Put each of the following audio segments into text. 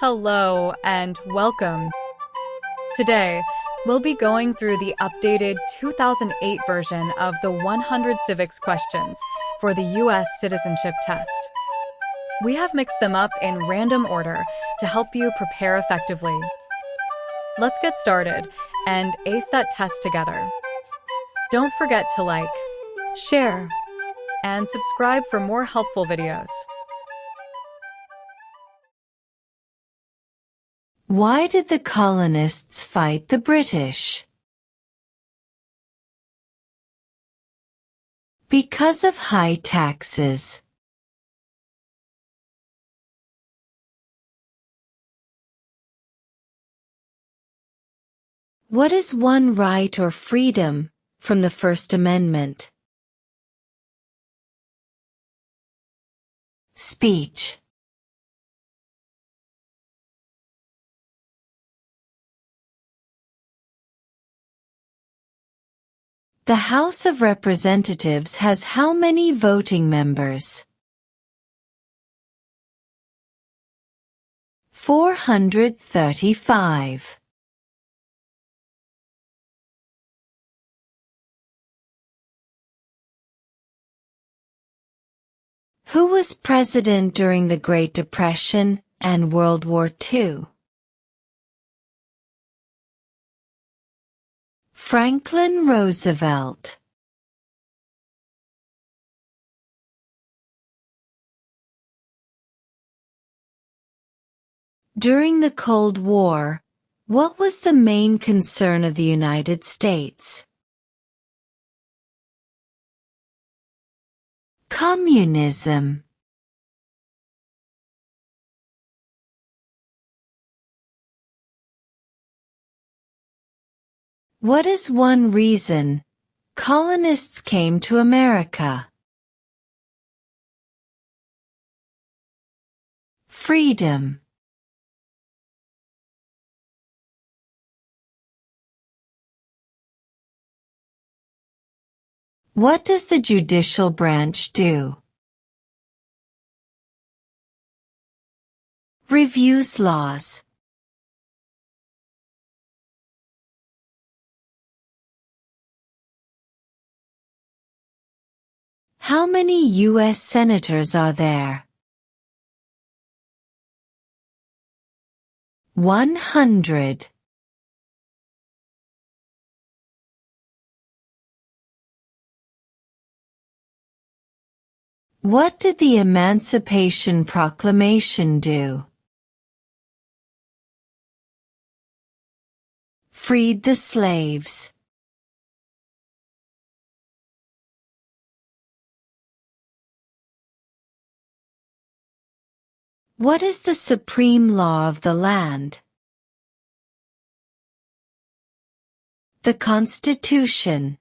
Hello and welcome. Today, we'll be going through the updated 2008 version of the 100 civics questions for the U.S. Citizenship Test. We have mixed them up in random order to help you prepare effectively. Let's get started and ace that test together. Don't forget to like, share, and subscribe for more helpful videos. Why did the colonists fight the British? Because of high taxes. What is one right or freedom from the First Amendment? Speech. The House of Representatives has how many voting members? 435. Who was president during the Great Depression and World War II? Franklin Roosevelt. During the Cold War, what was the main concern of the United States? Communism. What is one reason colonists came to America? Freedom. What does the judicial branch do? Reviews laws. How many U.S. senators are there? 100. What did the Emancipation Proclamation do? Freed the slaves. What is the supreme law of the land? The Constitution.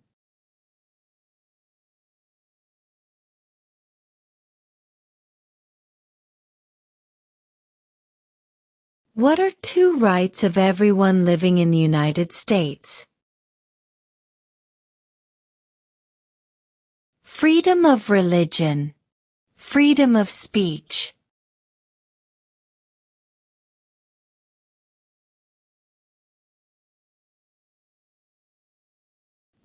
What are two rights of everyone living in the United States? Freedom of religion. Freedom of speech.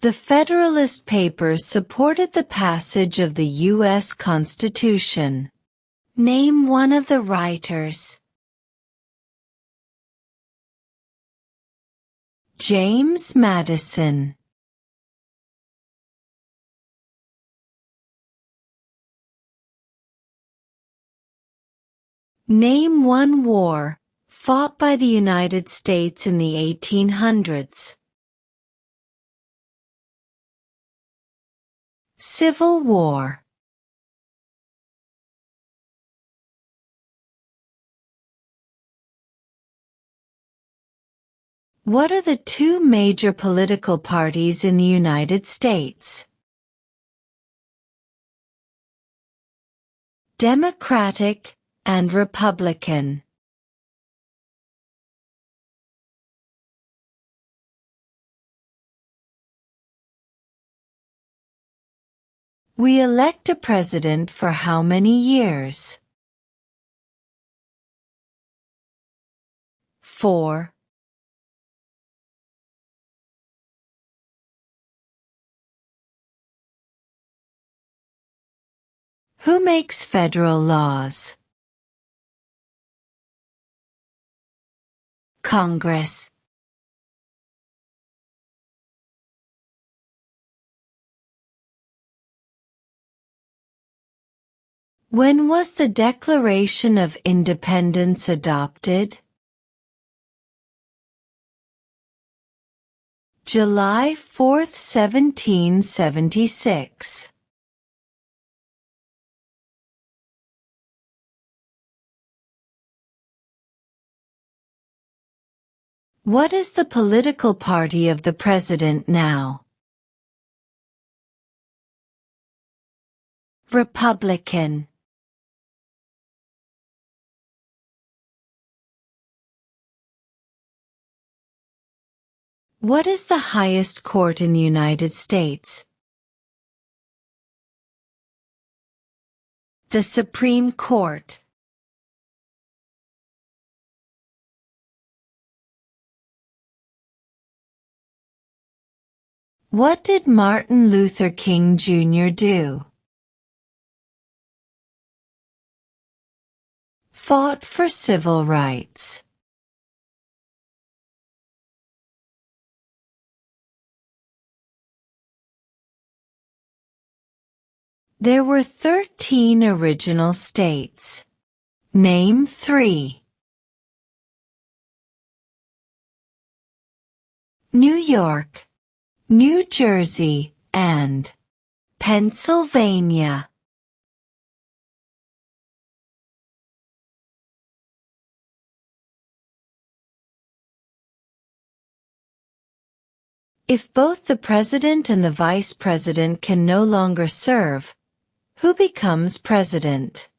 The Federalist Papers supported the passage of the U.S. Constitution. Name one of the writers. James Madison. Name one war fought by the United States in the 1800s. Civil War. What are the two major political parties in the United States? Democratic and Republican. We elect a president for how many years? 4. Who makes federal laws? Congress. When was the Declaration of Independence adopted? July 4, 1776. What is the political party of the president now? Republican. What is the highest court in the United States? The Supreme Court. What did Martin Luther King Jr. do? Fought for civil rights. There were 13 original states. Name 3. New York, New Jersey, and Pennsylvania. If both the president and the vice president can no longer serve, who becomes president?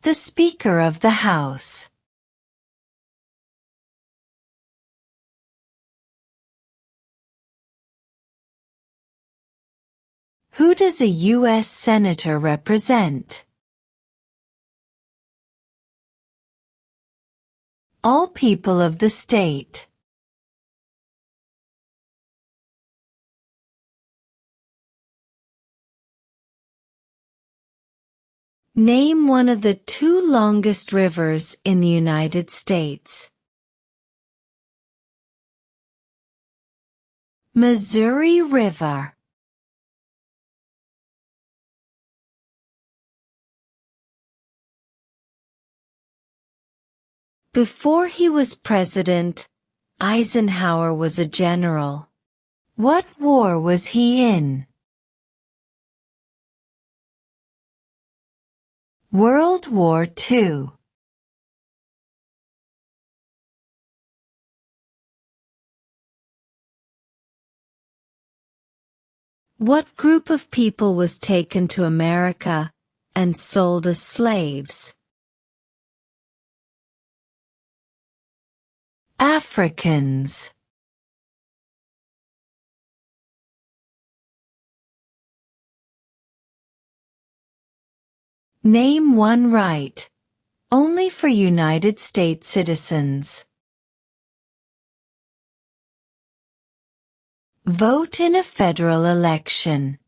The Speaker of the House. Who does a U.S. Senator represent? All people of the state. Name one of the 2 longest rivers in the United States. Missouri River. Before he was president, Eisenhower was a general. What war was he in? World War II. What group of people was taken to America and sold as slaves? Africans. Name one right, only for United States citizens. Vote in a federal election.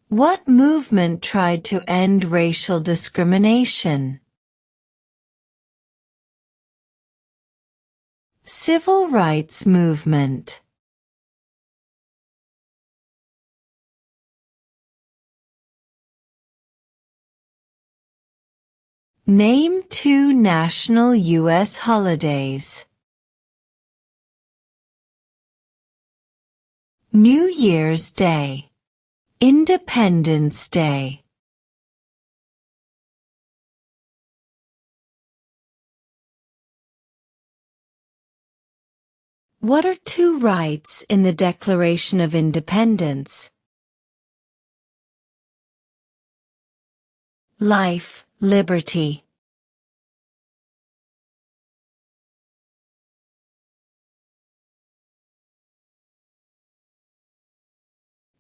What movement tried to end racial discrimination? Civil rights movement. Name 2 national U.S. holidays. New Year's Day. Independence Day. What are 2 rights in the Declaration of Independence? Life, liberty.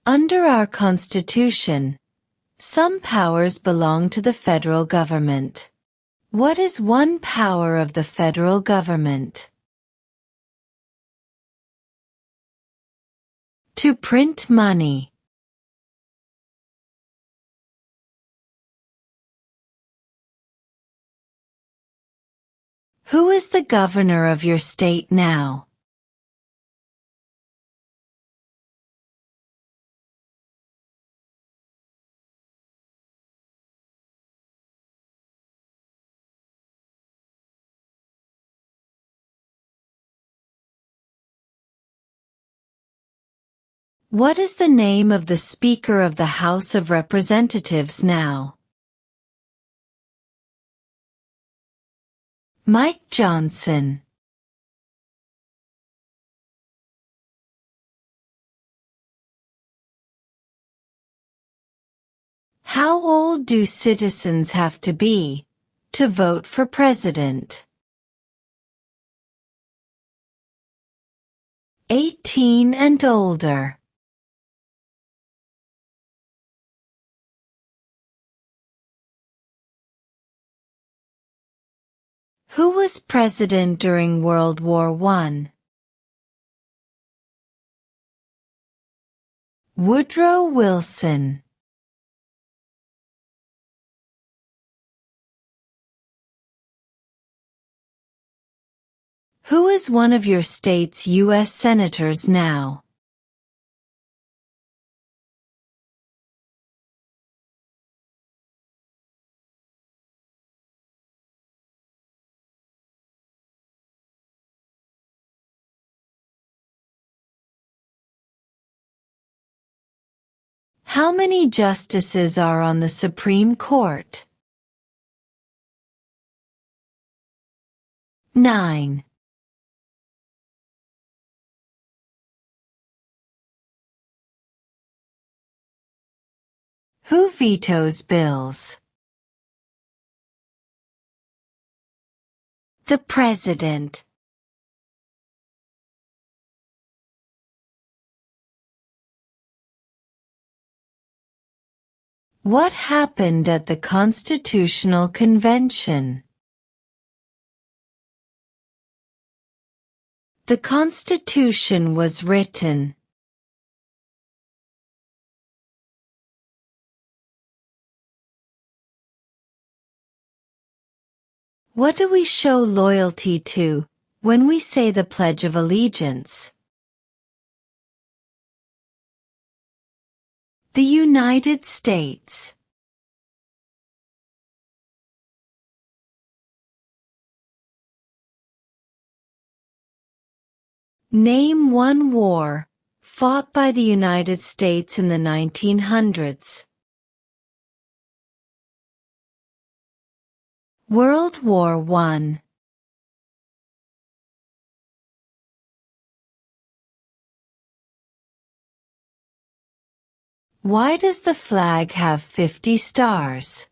Under our Constitution, some powers belong to the federal government. What is one power of the federal government? To print money. Who is the governor of your state now? What is the name of the Speaker of the House of Representatives now? Mike Johnson. How old do citizens have to be to vote for president? 18 and older. Who was president during World War I? Woodrow Wilson. Who is one of your state's U.S. senators now? How many justices are on the Supreme Court? 9. Who vetoes bills? The President. What happened at the Constitutional Convention? The Constitution was written. What do we show loyalty to when we say the Pledge of Allegiance? The United States. Name one war fought by the United States in the 1900s. World War I. Why does the flag have 50 stars?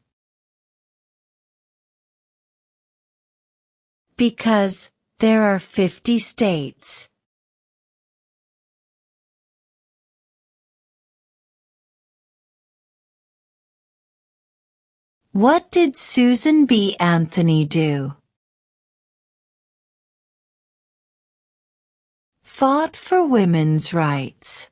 Because there are 50 states. What did Susan B. Anthony do? Fought for women's rights.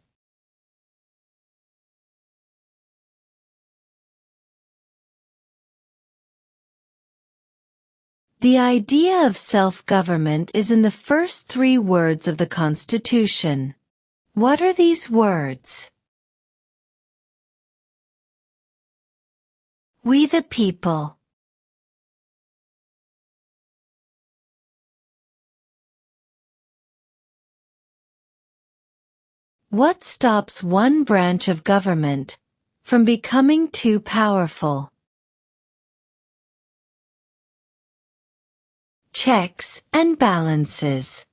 The idea of self-government is in the first 3 words of the Constitution. What are these words? We the people. What stops one branch of government from becoming too powerful? Checks and balances.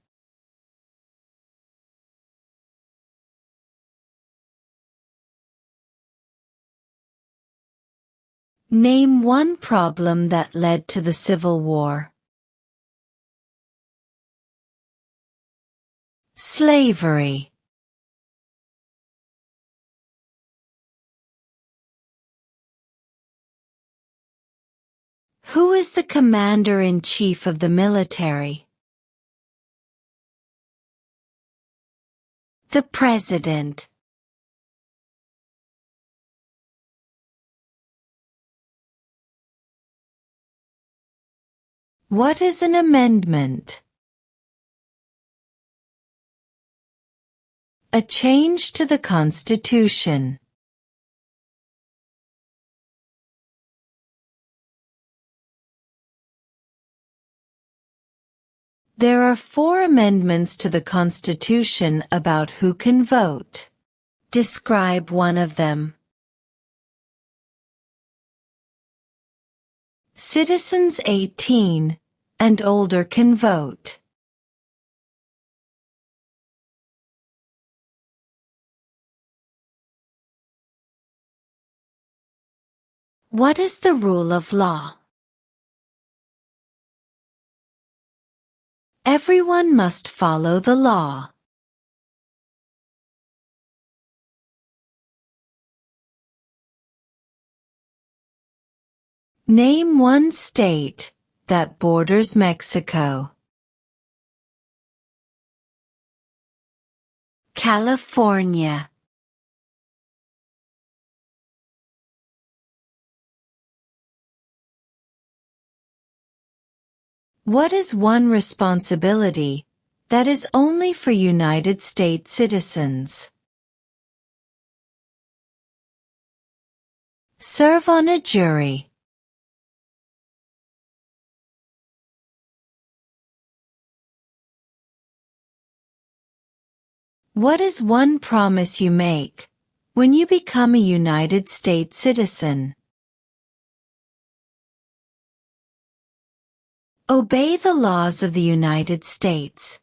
Name one problem that led to the Civil War. Slavery. Who is the commander-in-chief of the military? The President. What is an amendment? A change to the Constitution. There are 4 amendments to the Constitution about who can vote. Describe one of them. Citizens 18 and older can vote. What is the rule of law? Everyone must follow the law. Name one state that borders Mexico. California. What is one responsibility that is only for United States citizens? Serve on a jury. What is one promise you make when you become a United States citizen? Obey the laws of the United States.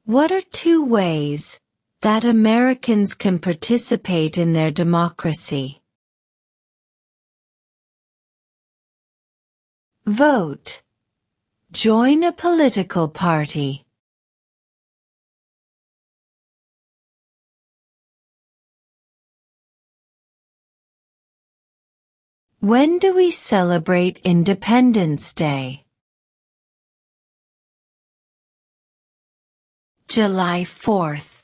What are 2 ways that Americans can participate in their democracy? Vote. Join a political party. When do we celebrate Independence Day? July 4th.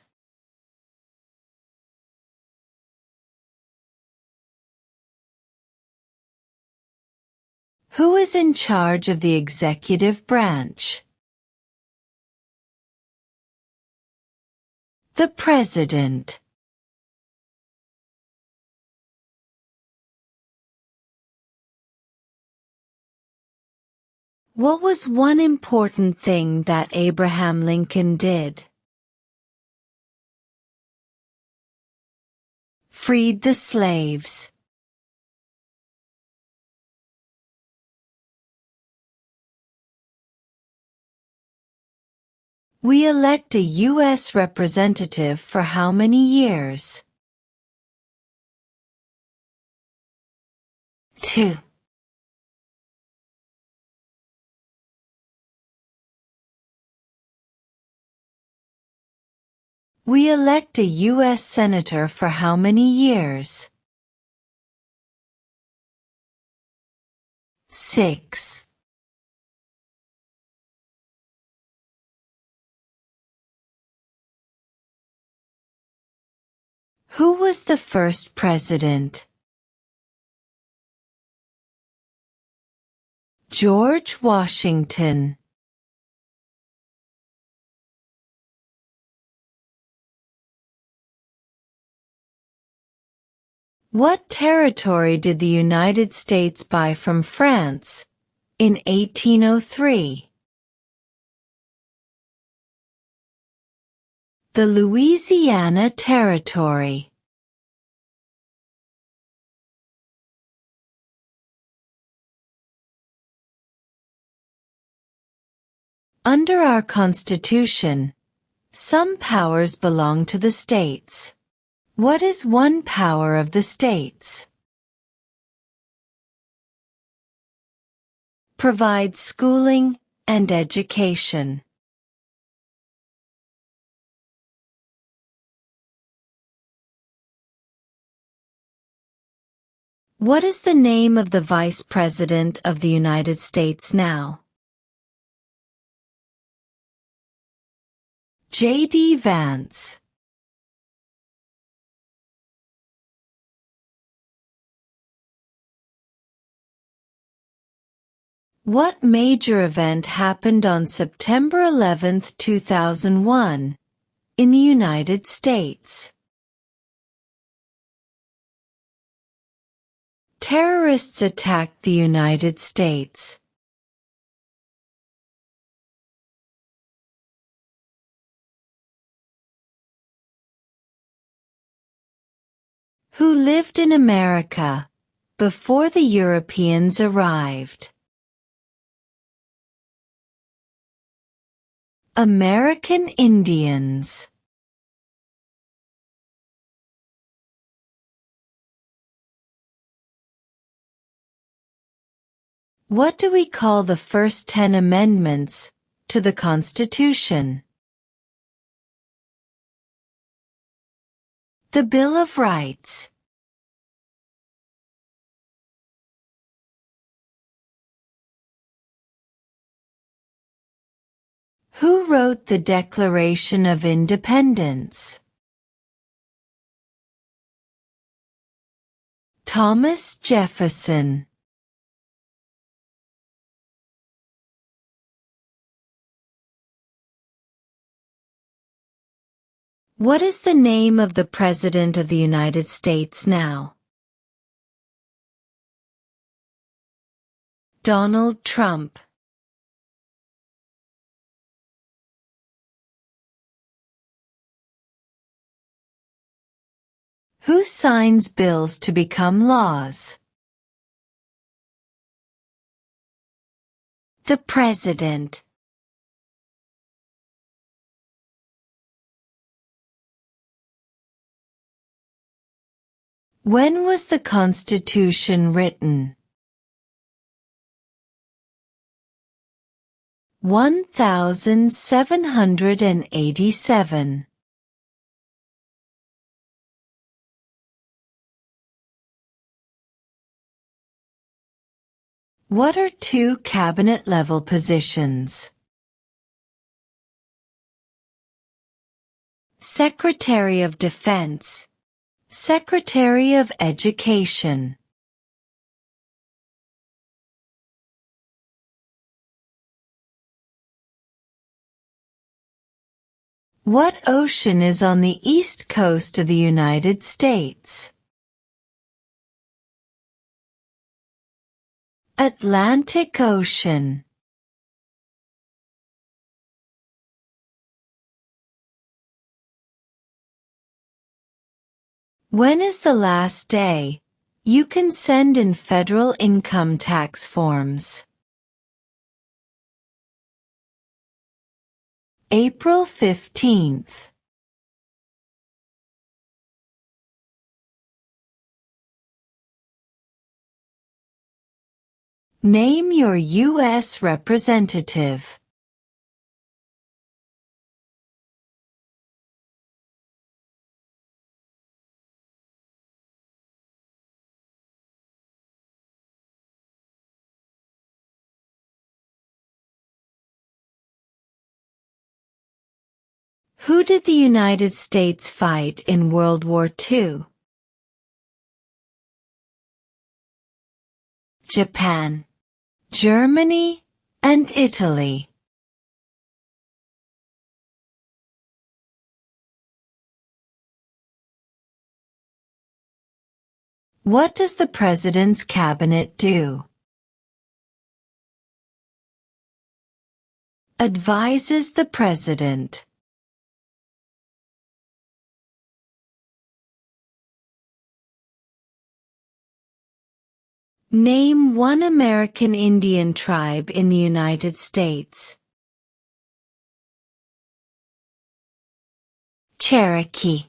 Who is in charge of the executive branch? The President. What was one important thing that Abraham Lincoln did? Freed the slaves. We elect a U.S. representative for how many years? 2. We elect a U.S. Senator for how many years? 6. Who was the first president? George Washington. What territory did the United States buy from France in 1803? The Louisiana Territory. Under our Constitution, some powers belong to the states. What is one power of the states? Provide schooling and education. What is the name of the Vice President of the United States now? J.D. Vance. What major event happened on September 11, 2001, in the United States? Terrorists attacked the United States. Who lived in America before the Europeans arrived? American Indians. What do we call the first 10 amendments to the Constitution? The Bill of Rights. Who wrote the Declaration of Independence? Thomas Jefferson. What is the name of the President of the United States now? Donald Trump. Who signs bills to become laws? The President. When was the Constitution written? 1787. What are two cabinet-level positions? Secretary of Defense, Secretary of Education. What ocean is on the east coast of the United States? Atlantic Ocean. When is the last day you can send in federal income tax forms? April 15th. Name your U.S. representative. Who did the United States fight in World War II? Japan, Germany, and Italy. What does the President's Cabinet do? Advises the President. Name one American Indian tribe in the United States. Cherokee.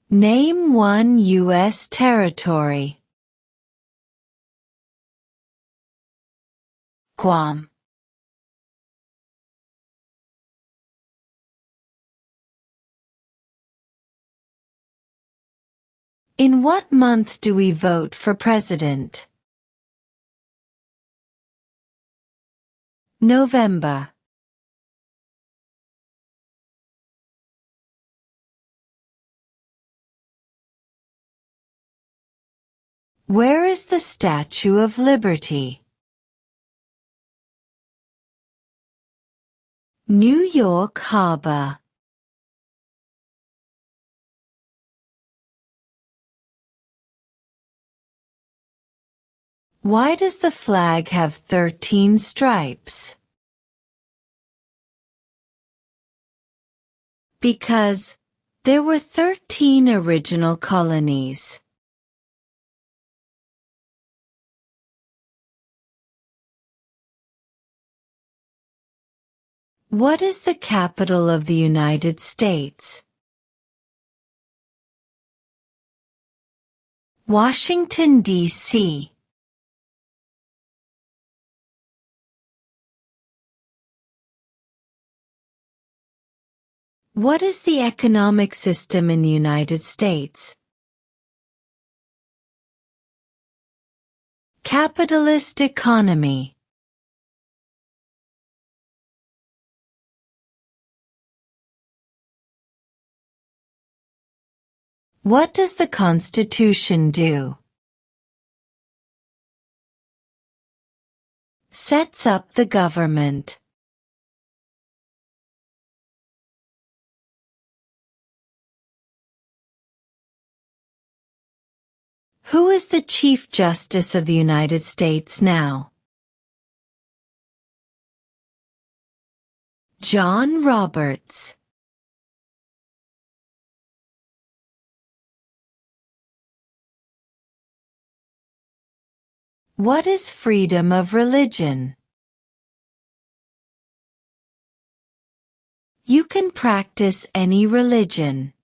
Name one U.S. territory. Guam. In what month do we vote for president? November. Where is the Statue of Liberty? New York Harbor. Why does the flag have 13 stripes? Because there were 13 original colonies. What is the capital of the United States? Washington, D.C. What is the economic system in the United States? Capitalist economy. What does the Constitution do? Sets up the government. Who is the Chief Justice of the United States now? John Roberts. What is freedom of religion? You can practice any religion,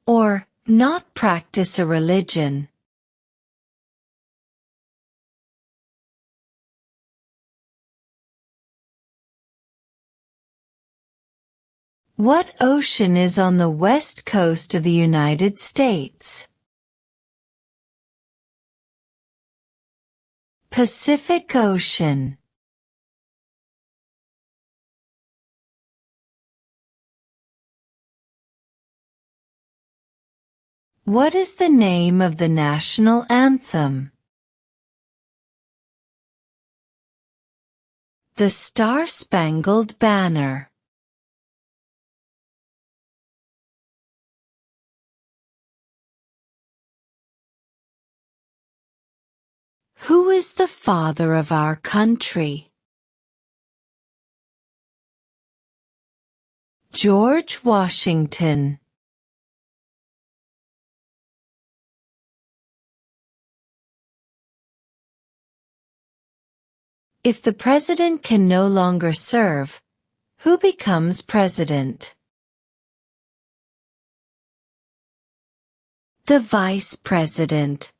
or not practice a religion. What ocean is on the west coast of the United States? Pacific Ocean. What is the name of the national anthem? The Star-Spangled Banner. Who is the father of our country? George Washington. If the president can no longer serve, who becomes president? The vice president.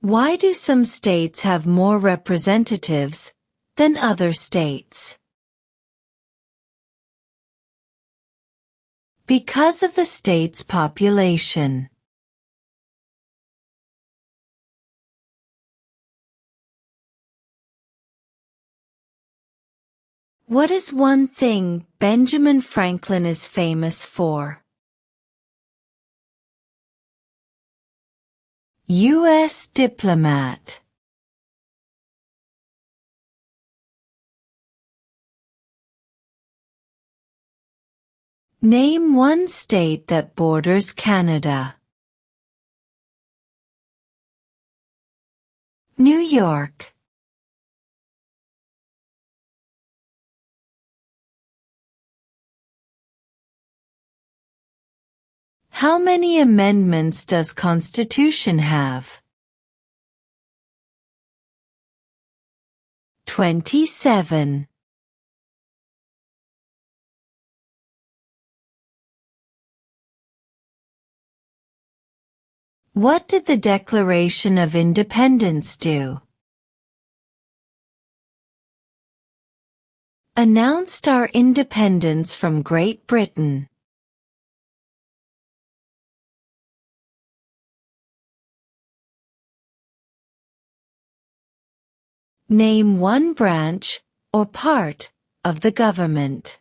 Why do some states have more representatives than other states? Because of the state's population. What is one thing Benjamin Franklin is famous for? U.S. diplomat. Name one state that borders Canada. New York. How many amendments does Constitution have? 27. What did the Declaration of Independence do? announced our independence from Great Britain? Name one branch, or part, of the government.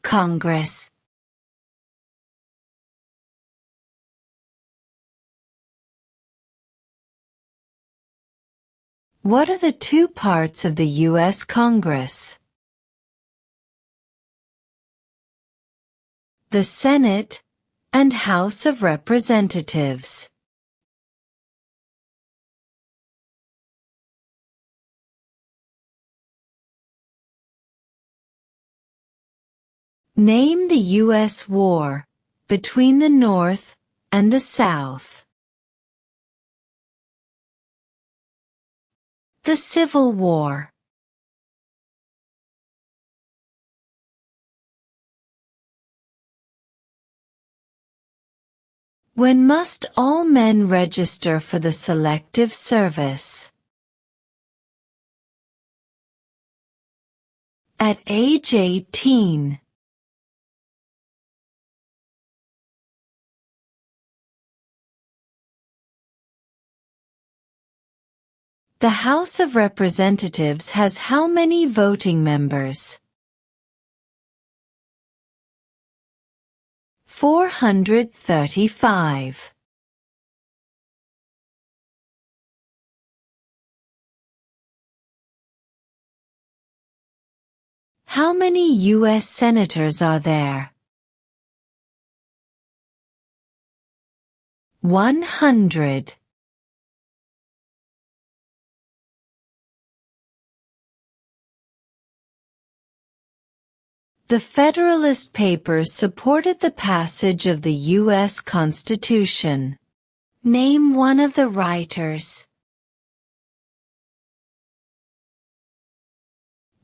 Congress. What are the two parts of the U.S. Congress? The Senate and House of Representatives. Name the U.S. war between the North and the South. The Civil War. When must all men register for the Selective Service? At age 18. The House of Representatives has how many voting members? 435. How many U.S. senators are there? 100. The Federalist Papers supported the passage of the U.S. Constitution. Name one of the writers.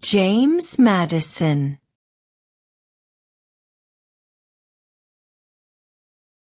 James Madison.